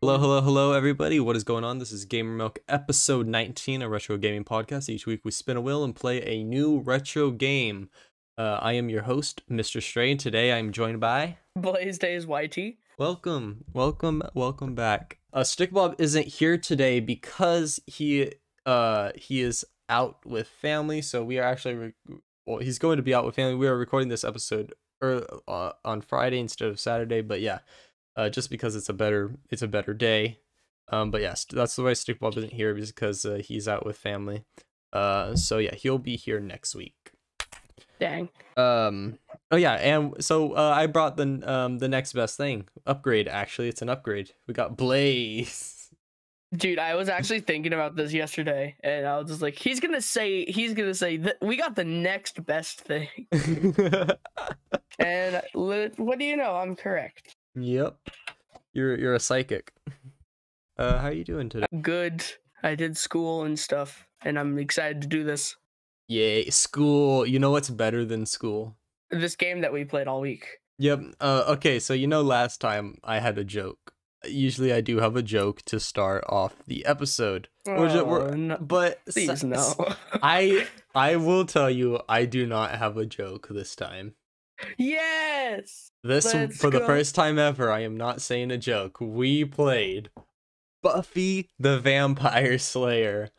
Hello, hello, hello, everybody. What is going on? This is Gamer Milk, episode 19, a retro gaming podcast. Each week we spin a wheel and play a new retro game. I am your host, Mr. Stray, and today I'm joined by... BlazeDayzYT. Welcome back. Stickbob isn't here today because he is out with family, so we are actually... he's going to be out with family. We are recording this episode on Friday instead of Saturday, but yeah. Just because it's a better day. But yes, that's the way Stickbob isn't here, because he's out with family. So yeah, he'll be here next week. Dang. Oh yeah, and so I brought the next best thing. Upgrade, actually. It's an upgrade. We got Blaze. Dude, I was actually thinking about this yesterday, and I was just like, he's gonna say that we got the next best thing. And what do you know? I'm correct. Yep. You're a psychic. How are you doing today? Good. I did school and stuff, and I'm excited to do this. Yay, school. You know what's better than school? This game that we played all week. Yep. Okay, so you know last time I had a joke. Usually I do have a joke to start off the episode. No. But Please no. I will tell you, I do not have a joke this time. Yes! For the first time ever, I am not saying a joke. We played Buffy the Vampire Slayer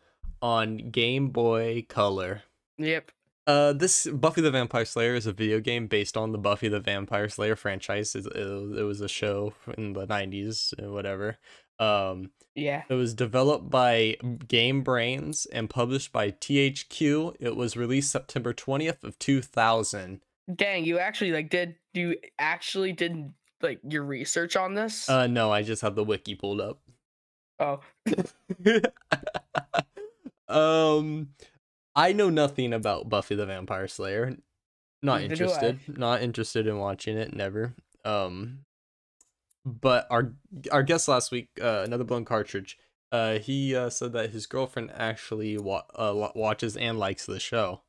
on Game Boy Color. Yep. This Buffy the Vampire Slayer is a video game based on the Buffy the Vampire Slayer franchise. It was a show in the 90s or whatever. Yeah. It was developed by GameBrains and published by THQ. It was released September 20th of 2000. Dang, you actually did your research on this? No, I just have the wiki pulled up. Oh. I know nothing about Buffy the Vampire Slayer. Not Neither do interested. Not interested in watching it, never. But our guest last week, Another Blown Cartridge, he said that his girlfriend actually watches and likes the show.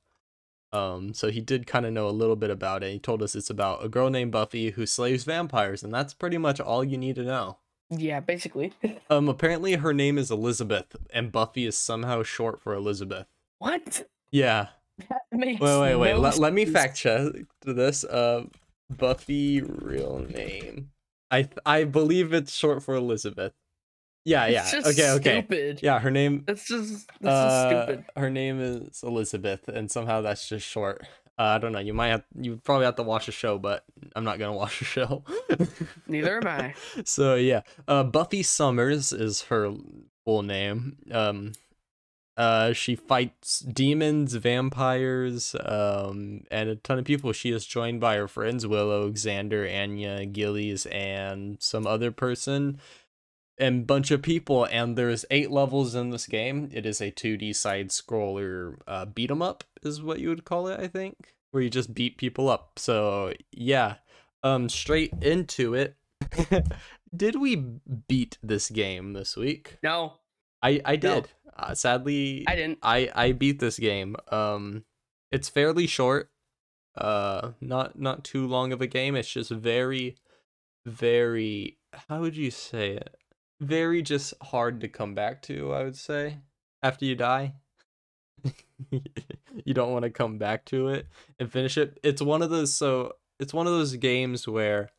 So he did kind of know a little bit about it. He told us it's about a girl named Buffy who slays vampires, and that's pretty much all you need to know. Yeah, basically. Apparently her name is Elizabeth, and Buffy is somehow short for Elizabeth. What? Yeah. That makes Wait. no Let me fact check this. Buffy real name. I believe it's short for Elizabeth. Yeah. It's just Okay. Stupid. Yeah, her name. That's just stupid. Her name is Elizabeth, and somehow that's just short. I don't know. You probably have to watch the show, but I'm not gonna watch the show. Neither am I. So yeah, Buffy Summers is her full name. She fights demons, vampires, and a ton of people. She is joined by her friends Willow, Xander, Anya, Gillies, and some other person. And bunch of people, and there's 8 levels in this game. It is a 2D side scroller beat 'em up is what you would call it, I think, where you just beat people up. So yeah, straight into it. Did we beat this game this week? No, I did. Sadly, I didn't. I beat this game. It's fairly short. Not too long of a game. It's just very, how would you say it? Very just hard to come back to, I would say, after you die. You don't want to come back to it and finish it. It's one of those games where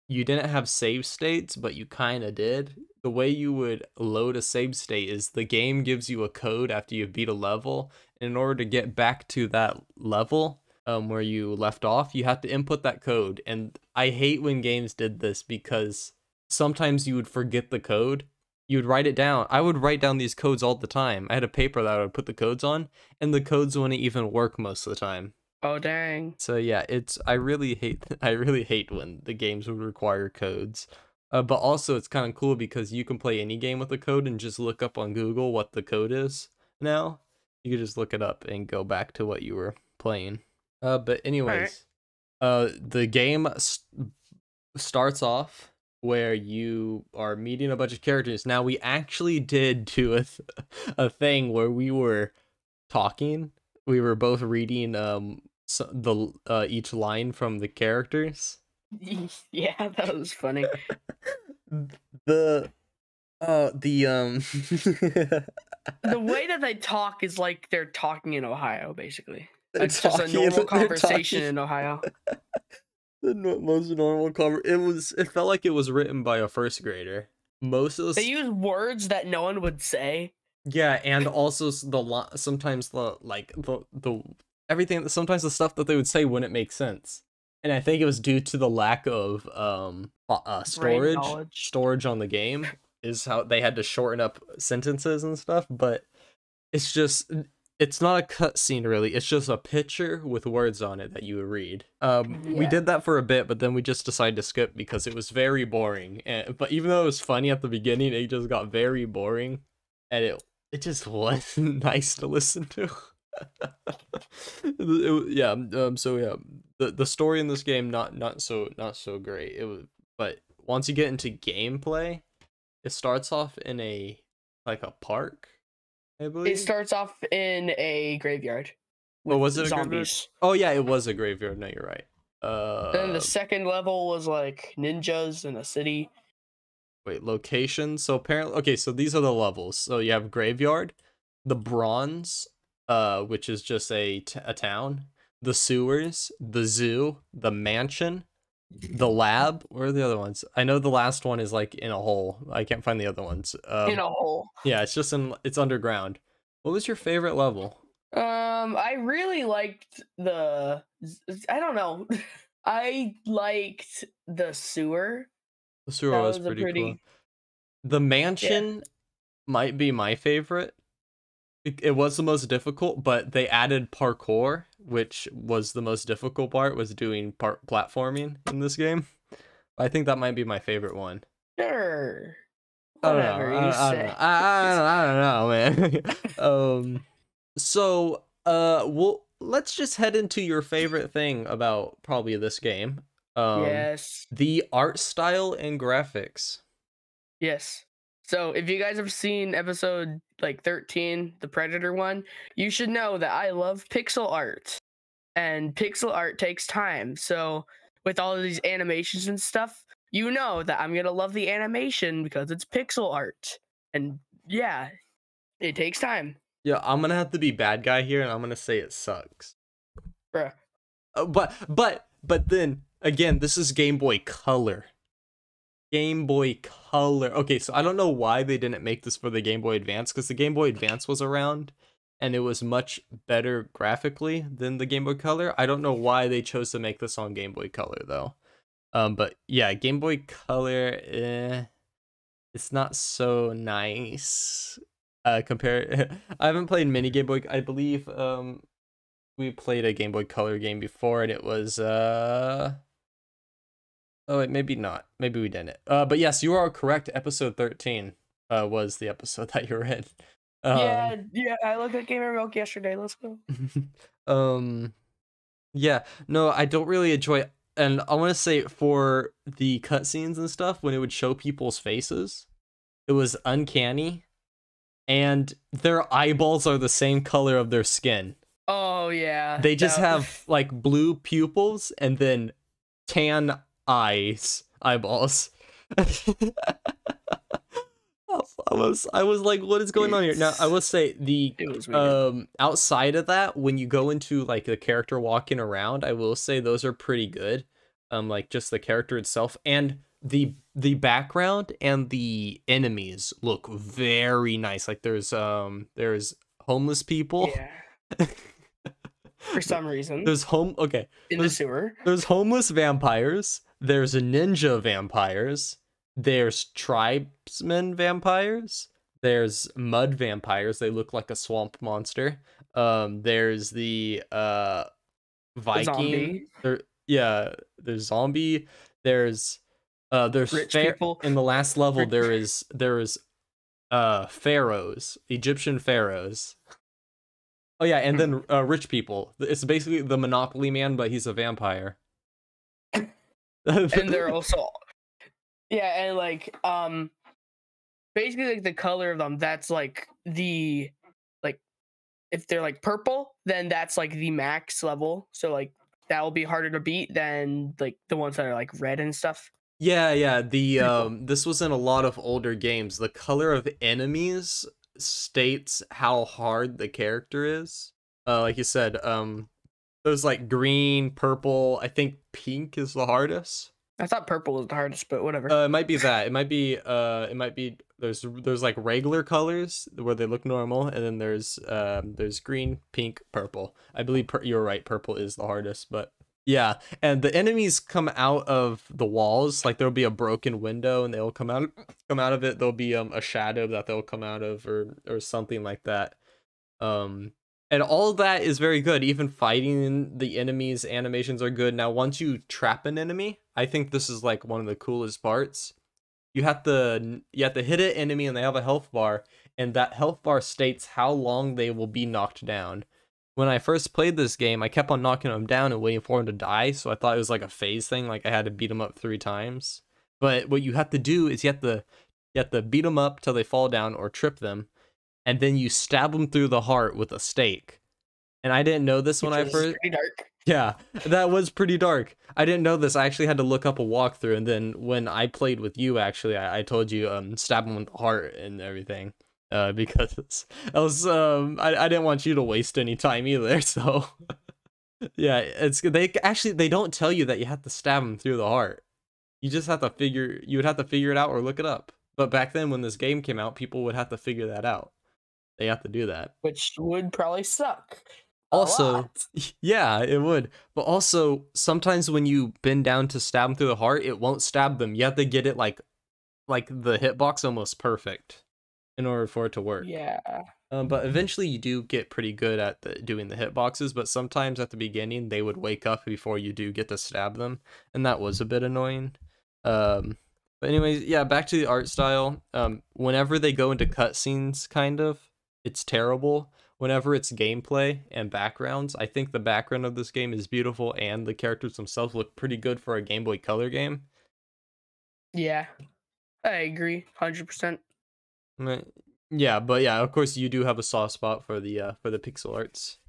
you didn't have save states, but you kind of did. The way you would load a save state is the game gives you a code after you beat a level. And in order to get back to that level where you left off, you have to input that code. And I hate when games did this because sometimes you would forget the code. You'd write it down. I would write down these codes all the time. I had a paper that I would put the codes on, and the codes wouldn't even work most of the time. Oh dang. So yeah, I really hate when the games would require codes. But also it's kind of cool because you can play any game with a code and just look up on Google what the code is now. You can just look it up and go back to what you were playing. But anyways, the game starts off where you are meeting a bunch of characters. Now we actually did do a thing where we were talking. We were both reading each line from the characters. Yeah, that was funny. The The way that they talk is like they're talking in Ohio, basically. they're It's just a talking. normal They're conversation talking. in Ohio. Most normal cover. It felt like it was written by a first grader. Most of They the use words that no one would say. yeah, and also sometimes the everything, sometimes the stuff that they would say wouldn't make sense. And I think it was due to the lack of Brain knowledge. storage on the game is how they had to shorten up sentences and stuff, but it's just it's not a cutscene really. It's just a picture with words on it that you would read. We Yeah. did that for a bit, but then we just decided to skip because it was very boring. But even though it was funny at the beginning, it just got very boring, and it just wasn't nice to listen to. Yeah. So yeah, the story in this game not so great. It was, but once you get into gameplay, it starts off in a park, I believe. It starts off in a graveyard with Was it a graveyard? zombies. Oh yeah, it was a graveyard. No, you're right. Then the second level was like ninjas in a city. Wait, location. So apparently, okay. So these are the levels. So you have graveyard, the bronze, which is just a town, the sewers, the zoo, the mansion, the lab. Where are the other ones? I know the last one is like in a hole. I can't find the other ones. In a hole. Yeah, it's underground. What was your favorite level? I really liked I don't know. I liked the sewer. The sewer That was was a pretty cool. pretty The mansion might be my favorite. It was the most difficult, but they added parkour, which was the most difficult part, was doing platforming in this game. I think that might be my favorite one. Sure. I don't Whatever know. you say. I don't know, man. So, well, let's just head into your favorite thing about probably this game. Yes. The art style and graphics. Yes. So if you guys have seen episode like 13, the Predator one, you should know that I love pixel art. And pixel art takes time. So with all of these animations and stuff, you know that I'm gonna love the animation because it's pixel art. And yeah, it takes time. Yeah, I'm gonna have to be bad guy here, and I'm gonna say it sucks. Bruh. But then again, this is Game Boy Color. Game Boy Color. Okay, so I don't know why they didn't make this for the Game Boy Advance, because the Game Boy Advance was around and it was much better graphically than the Game Boy Color. I don't know why they chose to make this on Game Boy Color though. But yeah, Game Boy Color, it's not so nice. Compare. I haven't played mini Game Boy. I believe we played a Game Boy Color game before, and it was oh wait, maybe not. Maybe we didn't. But yes, you are correct. Episode 13 was the episode that you were in. Yeah, I looked at Gamer Milk yesterday. Let's go. Yeah, no, I don't really enjoy it. And I want to say, for the cutscenes and stuff, when it would show people's faces, it was uncanny, and their eyeballs are the same color of their skin. Oh yeah. They just have like blue pupils and then tan eyeballs. I was like, what is going on here? Now I will say outside of that, when you go into like the character walking around, I will say those are pretty good. Like just the character itself, and the background and the enemies look very nice. Like there's homeless people. Yeah. For some reason. There's the sewer. There's homeless vampires. There's ninja vampires. There's tribesmen vampires. There's mud vampires. They look like a swamp monster. There's the Viking. There's zombie. There's rich people. In the last level. There is pharaohs, Egyptian pharaohs. Oh yeah, and then rich people. It's basically the Monopoly Man, but he's a vampire. And they're also and like basically like the color of them, that's like the if they're like purple, then that's like the max level. So like that will be harder to beat than like the ones that are like red and stuff. Yeah. The Pretty cool. this was in a lot of older games. The color of enemies states how hard the character is. Like you said, there's like green, purple. I think pink is the hardest. I thought purple was the hardest, but whatever. It might be that. It might be. There's like regular colors where they look normal, and then there's green, pink, purple. I believe you're right. Purple is the hardest, but yeah. And the enemies come out of the walls. Like there'll be a broken window, and they'll come out of it. There'll be a shadow that they'll come out of, or something like that. Um, and all of that is very good. Even fighting the enemies animations are good. Now, once you trap an enemy, I think this is like one of the coolest parts. You have to hit an enemy and they have a health bar, and that health bar states how long they will be knocked down. When I first played this game, I kept on knocking them down and waiting for them to die, so I thought it was like a phase thing, like I had to beat them up 3 times. But what you have to do is you have to beat them up till they fall down or trip them, and then you stab them through the heart with a stake. And I didn't know this when Which I is first. pretty dark. Yeah, that was pretty dark. I didn't know this. I actually had to look up a walkthrough, and then when I played with you, actually, I told you stab him with the heart and everything, because I didn't want you to waste any time either. So yeah, they don't tell you that you have to stab him through the heart. You would have to figure it out or look it up. But back then, when this game came out, people would have to figure that out. They have to do that. Which would probably suck a Also, lot. yeah, it would. But also, sometimes when you bend down to stab them through the heart, it won't stab them. You have to get it like the hitbox almost perfect in order for it to work. Yeah. But eventually you do get pretty good at doing the hitboxes, but sometimes at the beginning they would wake up before you do get to stab them, and that was a bit annoying. But anyways, yeah, back to the art style. Whenever they go into cutscenes, kind of, it's terrible. Whenever it's gameplay and backgrounds, I think the background of this game is beautiful, and the characters themselves look pretty good for a Game Boy Color game. Yeah. I agree. 100%. Right. Yeah, but yeah, of course you do have a soft spot for the pixel arts.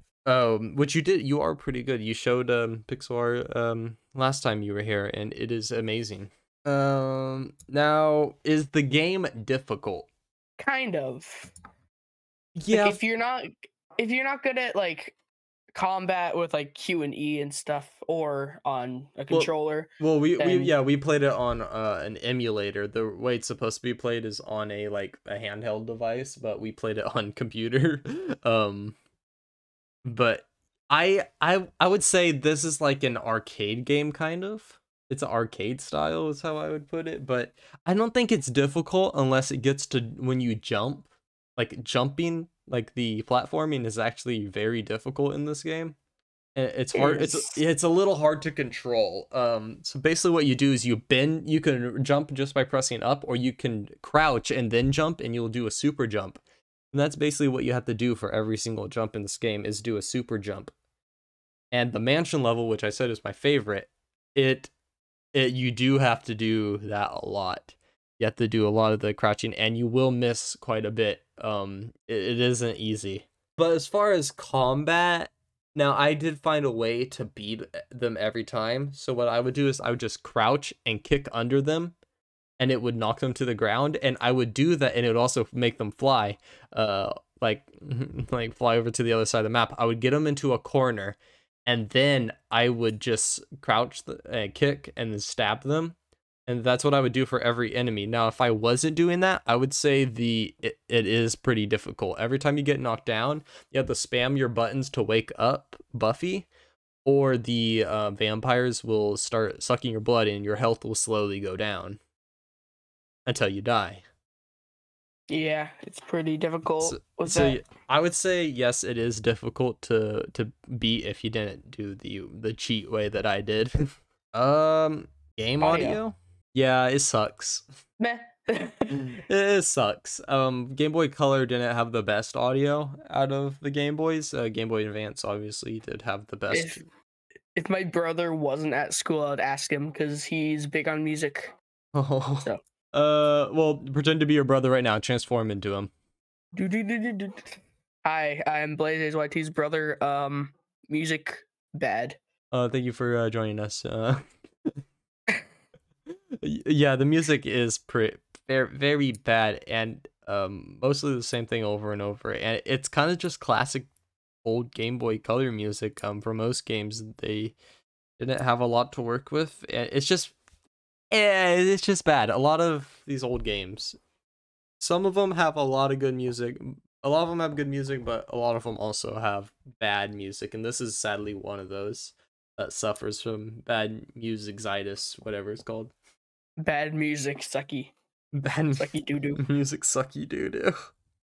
Which you are pretty good. You showed pixel art last time you were here, and it is amazing. Now, is the game difficult? Kind of. Yeah. Like, if you're not good at like combat with like Q and E and stuff, or on a controller. Well, then we played it on an emulator. The way it's supposed to be played is on a handheld device, but we played it on computer. But I would say this is like an arcade game, kind of. It's an arcade style is how I would put it, but I don't think it's difficult unless it gets to when you jump. Like jumping, like the platforming is actually very difficult in this game. It's hard. It's a little hard to control. So basically what you do is you can jump just by pressing up, or you can crouch and then jump, and you'll do a super jump. And that's basically what you have to do for every single jump in this game, is do a super jump. And the mansion level, which I said is my favorite, you do have to do that a lot. You have to do a lot of the crouching, and you will miss quite a bit. It isn't easy. But as far as combat, now I did find a way to beat them every time. So what I would do is I would just crouch and kick under them, and it would knock them to the ground. And I would do that, and it would also make them fly, like like fly over to the other side of the map. I would get them into a corner, and then I would just crouch and kick and then stab them. And that's what I would do for every enemy. Now, if I wasn't doing that, I would say it is pretty difficult. Every time you get knocked down, you have to spam your buttons to wake up Buffy, or the vampires will start sucking your blood, and your health will slowly go down until you die. yeah, it's pretty difficult with So that. I would say yes, it is difficult to beat if you didn't do the cheat way that I did. Game audio? Yeah, it sucks. Meh. It sucks. Game Boy Color didn't have the best audio out of the Game Boys. Game Boy Advance obviously did have the best. If my brother wasn't at school, I'd ask him, because he's big on music. Oh. So. Well, pretend to be your brother right now. Transform into him. Hi, I'm BlazeDayzYT's brother. Music bad. Thank you for joining us. Yeah, the music is very, very bad, and mostly the same thing over and over, and it's kind of just classic old Game Boy Color music. For most games, they didn't have a lot to work with, and it's just bad. A lot of these old games, some of them have a lot of good music. A lot of them have good music, but a lot of them also have bad music, and this is sadly one of those that suffers from bad music-itis, whatever it's called. Bad music, sucky. Bad Sucky doo-doo. music, sucky doo-doo.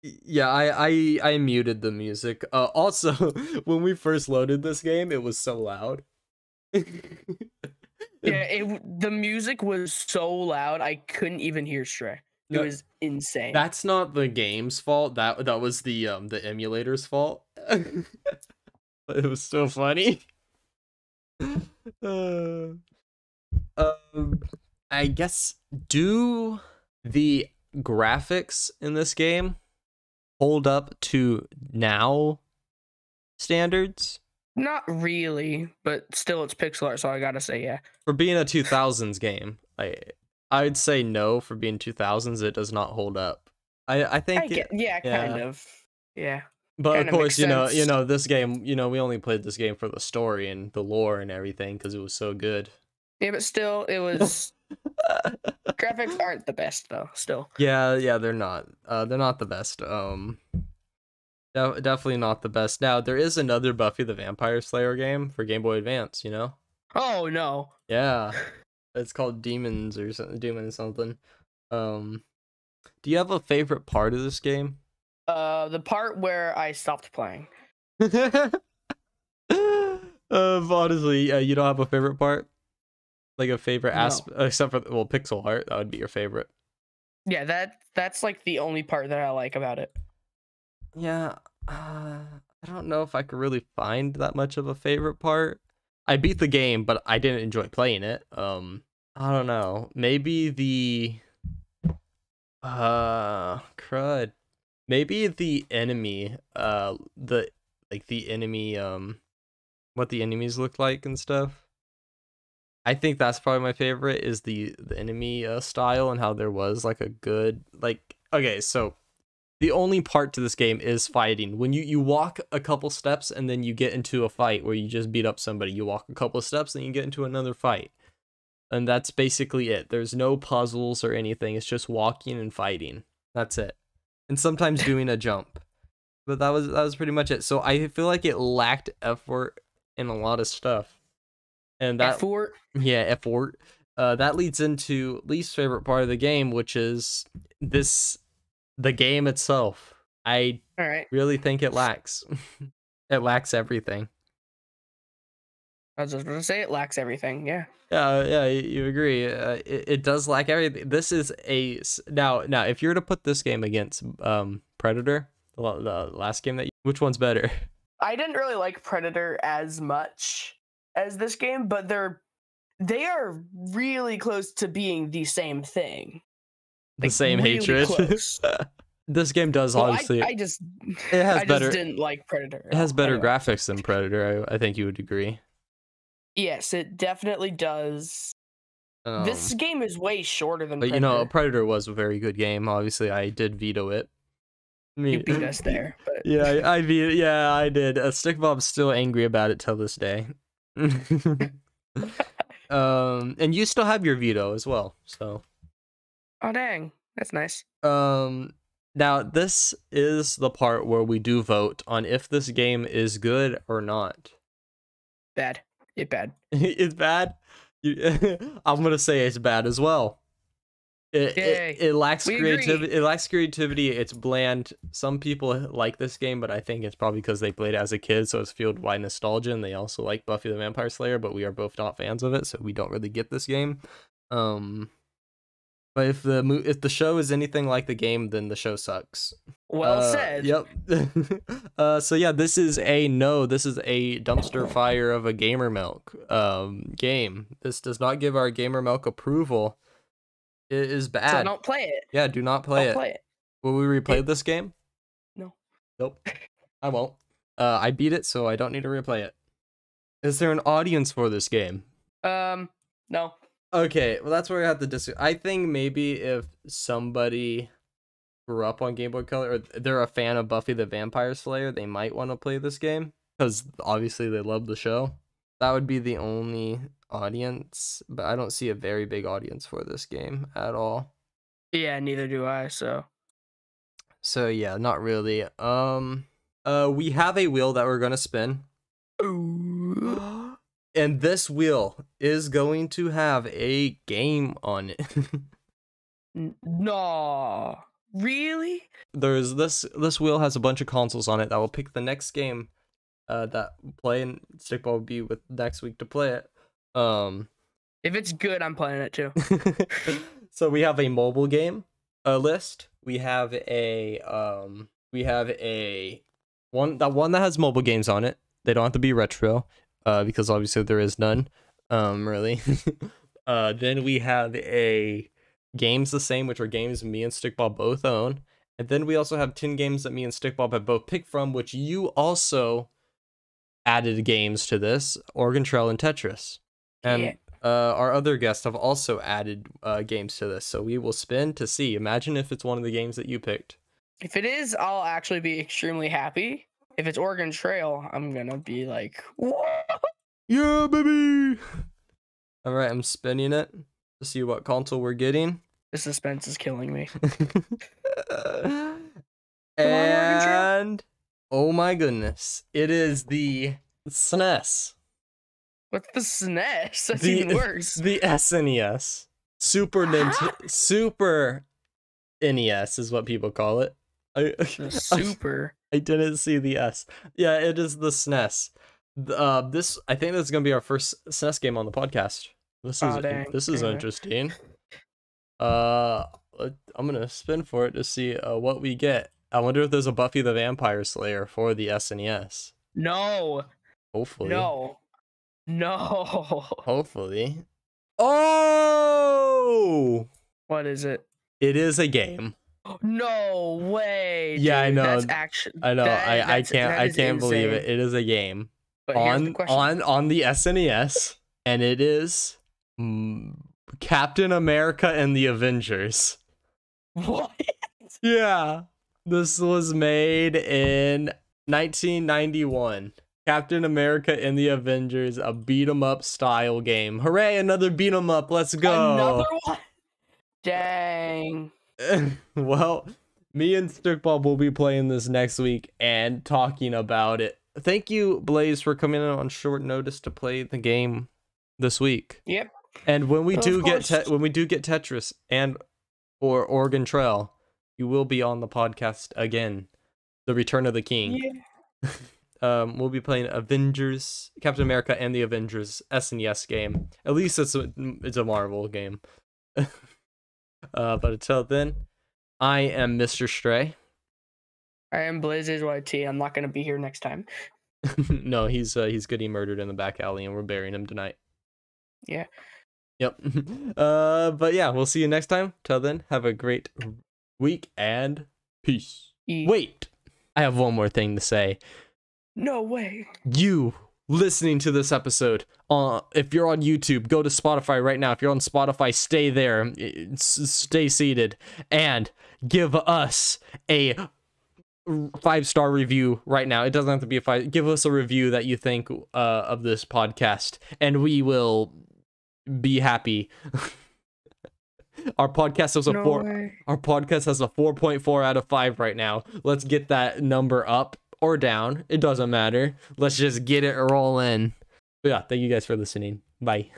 Yeah, I muted the music. Also, when we first loaded this game, it was so loud. Yeah, the music was so loud I couldn't even hear Stray. It was insane. That's not the game's fault. That was the emulator's fault. But it was so funny. I guess, do the graphics in this game hold up to now standards? Not really, but still it's pixel art, so I gotta say yeah. For being a 2000s game, I'd say no. For being 2000s, it does not hold up. I think kind of. Yeah. But Kinda of course, makes you know sense. this game, we only played this game for the story and the lore and everything because it was so good. Yeah, but still it was graphics aren't the best though, still. Yeah, they're not. They're not the best. Definitely not the best. Now, there is another Buffy the Vampire Slayer game for Game Boy Advance, you know? Oh no. Yeah. It's called Demons or something, Demon something. Do you have a favorite part of this game? The part where I stopped playing. Honestly, you don't have a favorite part? Like a favorite No. aspect, except for, well, pixel art, that would be your favorite. Yeah, that's like the only part that I like about it. Yeah, I don't know if I could really find that much of a favorite part. I beat the game, but I didn't enjoy playing it. I don't know. Maybe crud. Maybe the enemy, the enemy, what the enemies look like and stuff. I think that's probably my favorite, is the enemy style, and how there was like a good, like, okay, so the only part to this game is fighting. When you walk a couple steps and then you get into a fight where you just beat up somebody. You walk a couple of steps and you get into another fight. And that's basically it. There's no puzzles or anything. It's just walking and fighting. That's it. And sometimes doing a jump. But that was pretty much it. So I feel like it lacked effort in a lot of stuff. And that Effort? Yeah, effort. That leads into least favorite part of the game, which is the game itself. I All right. really think it lacks. It lacks everything. I was just gonna say it lacks everything. Yeah. Yeah, you agree. It does lack everything. This is now. If you were to put this game against Predator, the last game which one's better? I didn't really like Predator as much as this game, but they are really close to being the same thing. The same really hatred. Close. This game does, Well, honestly. I just didn't like Predator. It has better anyway. graphics than Predator. I think you would agree. Yes, it definitely does. This game is way shorter than But Predator. Predator was a very good game. Obviously, I did veto it. You beat us there. But... Yeah, I beat it. Yeah, I did. Stickbob's still angry about it till this day. And you still have your veto as well. So. Oh dang, that's nice. Now this is the part where we do vote on if this game is good or not. Bad. It's bad. It's bad. I'm gonna say it's bad as well. It lacks creativity. It lacks creativity. It's bland. Some people like this game, but I think it's probably because they played it as a kid, so it's fueled by nostalgia, and they also like Buffy the Vampire Slayer. But we are both not fans of it, so we don't really get this game. But if the show is anything like the game, then the show sucks. Well said. Yep. So yeah, this is a no. This is a dumpster fire of a Gamer Milk game. This does not give our Gamer Milk approval. It is bad. So don't play it. Yeah, do not play it. Will we replay this game? No. Nope. I won't. I beat it, so I don't need to replay it. Is there an audience for this game? No. Okay, well that's where I have to disagree. I think maybe if somebody grew up on Game Boy Color or they're a fan of Buffy the Vampire Slayer, they might want to play this game because obviously they love the show. That would be the only audience, but I don't see a very big audience for this game at all. Yeah, neither do I. So yeah, not really. We have a wheel that we're gonna spin. Ooh. And this wheel is going to have a game on it. No, really? There's this wheel has a bunch of consoles on it that will pick the next game that play, and Stickball will be with next week to play it. If it's good, I'm playing it too. So we have a mobile game list. We have a one that has mobile games on it. They don't have to be retro, because obviously there is none. Really. Then we have a games the same, which are games me and Stickball both own. And then we also have 10 games that me and Stickball have both picked from, which you also added games to this, Oregon Trail and Tetris. And Yeah. Our other guests have also added games to this, so we will spin to see. Imagine if it's one of the games that you picked. If it is, I'll actually be extremely happy. If it's Oregon Trail, I'm gonna be like, what? Yeah, baby! Alright, I'm spinning it to see what console we're getting. The suspense is killing me. And oh my goodness, it is the SNES. What's the SNES? That's even worse. The SNES. Super NES is what people call it. Super. I didn't see the S. Yeah, it is the SNES. I think this is gonna be our first SNES game on the podcast. This is interesting. I'm gonna spin for it to see what we get. I wonder if there's a Buffy the Vampire Slayer for the SNES. No. Hopefully. No. Hopefully. Oh! What is it? It is a game. No way. Yeah, dude. I know. That's action. I know. I can't believe it. It is a game on the SNES, and it is Captain America and the Avengers. What? Yeah. This was made in 1991. Captain America and the Avengers, a beat 'em up style game. Hooray, another beat 'em up. Let's go. Another one? Dang. Well, me and Stickball will be playing this next week and talking about it. Thank you, Blaze, for coming in on short notice to play the game this week. Yep. And when we do get Tetris or Oregon Trail, you will be on the podcast again. The Return of the King. Yeah. We'll be playing Avengers, Captain America and the Avengers SNES game. At least it's a Marvel game. But until then, I am Mr. Stray. I am BlazeDayzYT. I'm not gonna be here next time. No, he's getting murdered in the back alley, and we're burying him tonight. Yeah. Yep. But yeah, we'll see you next time. Till then, have a great week and peace. Wait, I have one more thing to say. No way. You listening to this episode, if you're on YouTube, go to Spotify right now. If you're on Spotify, stay there, stay seated, and give us a 5-star review right now. It doesn't have to be a 5. Give us a review that you think of this podcast, and we will be happy. Our podcast has a 4.4 out of 5 right now. Let's get that number up or down. It doesn't matter. Let's just get it rolling. But yeah, thank you guys for listening. Bye.